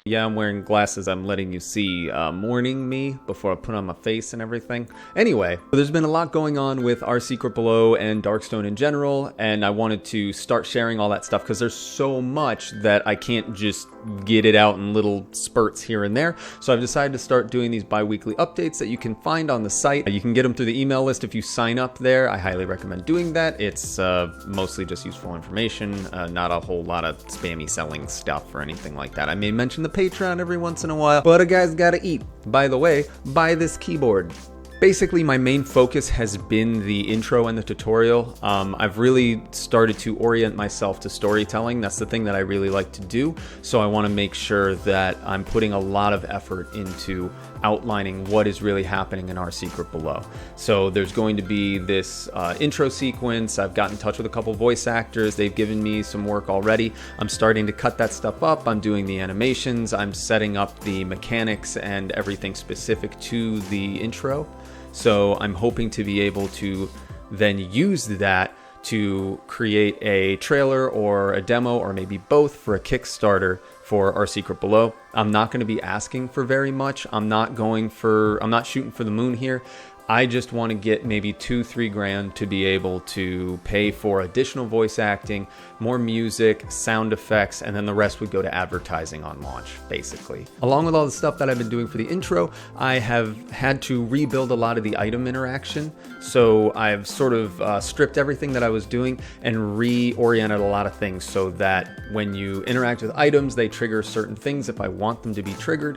Yeah, I'm wearing glasses, I'm letting you see morning me before I put on my face and everything. Anyway, there's been a lot going on with Our Secret Below and DarkStone in general, and I wanted to start sharing all that stuff because there's so much that I can't just get it out in little spurts here and there. So I've decided to start doing these bi-weekly updates that you can find on the site. You can get them through the email list if you sign up there. I highly recommend doing that. It's mostly just useful information, not a whole lot of spammy selling stuff or anything like that. I may mention the Patreon every once in a while, but a guy's gotta eat. By the way, buy this keyboard. Basically, my main focus has been the intro and the tutorial. I've really started to orient myself to storytelling. That's the thing that I really like to do. So I want to make sure that I'm putting a lot of effort into outlining what is really happening in Our Secret Below. So there's going to be this intro sequence. I've got in touch with a couple voice actors. They've given me some work already. I'm starting to cut that stuff up. I'm doing the animations. I'm setting up the mechanics and everything specific to the intro. So I'm hoping to be able to then use that to create a trailer or a demo or maybe both for a Kickstarter for Our Secret Below. I'm not going to be asking for very much. I'm not shooting for the moon here. I just want to get maybe $2-3 grand to be able to pay for additional voice acting, more music, sound effects, and then the rest would go to advertising on launch, basically. Along with all the stuff that I've been doing for the intro, I have had to rebuild a lot of the item interaction. So I've sort of stripped everything that I was doing and reoriented a lot of things so that when you interact with items, they trigger certain things if I want them to be triggered.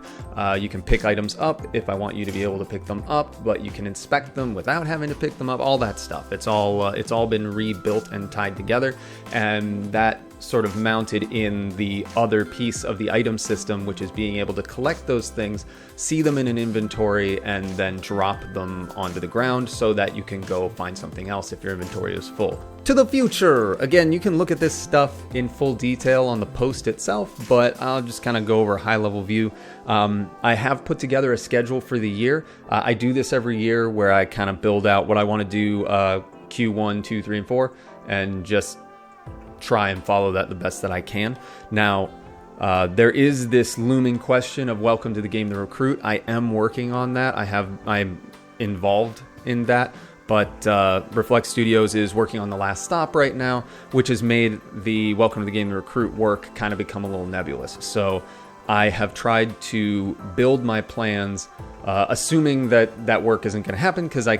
You can pick items up if I want you to be able to pick them up, but you can inspect them without having to pick them up, all that stuff. It's all been rebuilt and tied together, and that sort of mounted in the other piece of the item system, which is being able to collect those things, see them in an inventory, and then drop them onto the ground so that you can go find something else if your inventory is full. To the future! Again, you can look at this stuff in full detail on the post itself, but I'll just kind of go over a high-level view. I have put together a schedule for the year. I do this every year where I kind of build out what I want to do Q1, 2, 3, and 4, and just try and follow that the best that I can. Now, there is this looming question of Welcome to the Game the Recruit. I am working on that. I'm involved in that, but Reflect Studios is working on The Last Stop right now, which has made the Welcome to the Game the Recruit work kind of become a little nebulous. So I have tried to build my plans assuming that work isn't going to happen because I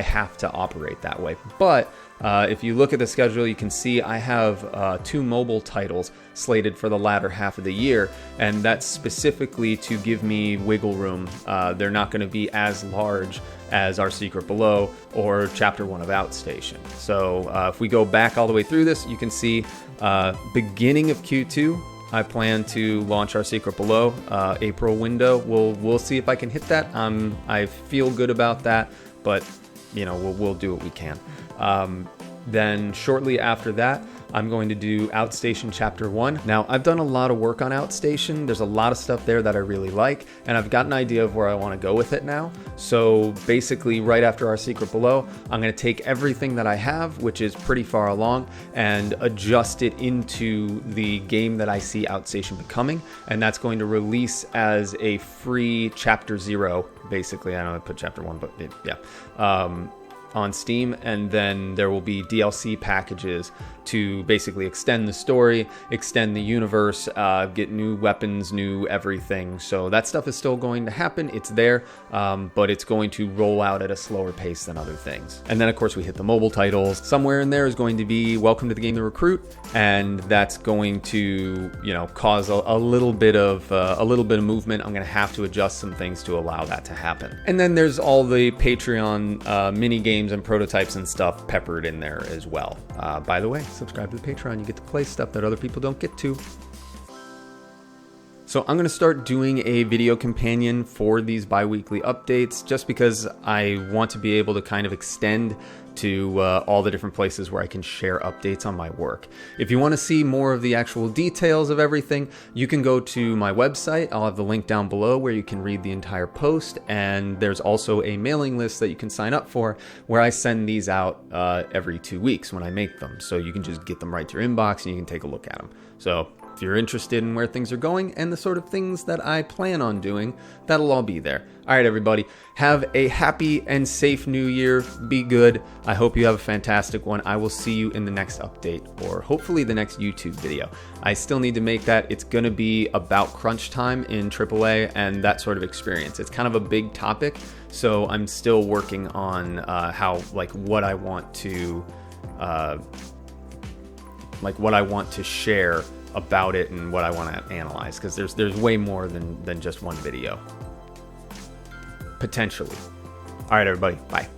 have to operate that way. But if you look at the schedule, you can see I have 2 mobile titles slated for the latter half of the year, and that's specifically to give me wiggle room. They're not going to be as large as Our Secret Below or Chapter 1 of Outstation. So if we go back all the way through this, you can see beginning of Q2, I plan to launch Our Secret Below, April window. We'll see if I can hit that. I feel good about that, but you know, we'll do what we can. Then shortly after that, I'm going to do Outstation Chapter 1. Now, I've done a lot of work on Outstation. There's a lot of stuff there that I really like, and I've got an idea of where I want to go with it now. So basically, right after Our Secret Below, I'm going to take everything that I have, which is pretty far along, and adjust it into the game that I see Outstation becoming, and that's going to release as a free Chapter 0, basically. I know I put Chapter 1, but yeah. On Steam, and then there will be DLC packages to basically extend the story, extend the universe, get new weapons, new everything. So that stuff is still going to happen. It's there, but it's going to roll out at a slower pace than other things. And then of course we hit the mobile titles. Somewhere in there is going to be Welcome to the Game the Recruit, and that's going to, you know, cause a little bit of movement. I'm going to have to adjust some things to allow that to happen. And then there's all the Patreon mini games and prototypes and stuff peppered in there as well. By the way, subscribe to the Patreon. You get to play stuff that other people don't get to. So I'm going to start doing a video companion for these bi-weekly updates just because I want to be able to kind of extend to all the different places where I can share updates on my work. If you want to see more of the actual details of everything, you can go to my website. I'll have the link down below where you can read the entire post, and there's also a mailing list that you can sign up for where I send these out every 2 weeks when I make them. So you can just get them right to your inbox and you can take a look at them. So if you're interested in where things are going and the sort of things that I plan on doing, that'll all be there. All right, everybody, have a happy and safe new year. Be good. I hope you have a fantastic one. I will see you in the next update, or hopefully the next YouTube video. I still need to make that. It's going to be about crunch time in AAA and that sort of experience. It's kind of a big topic, so I'm still working on what I want to share about it and what I want to analyze, because there's way more than just one video potentially. All right, everybody, bye.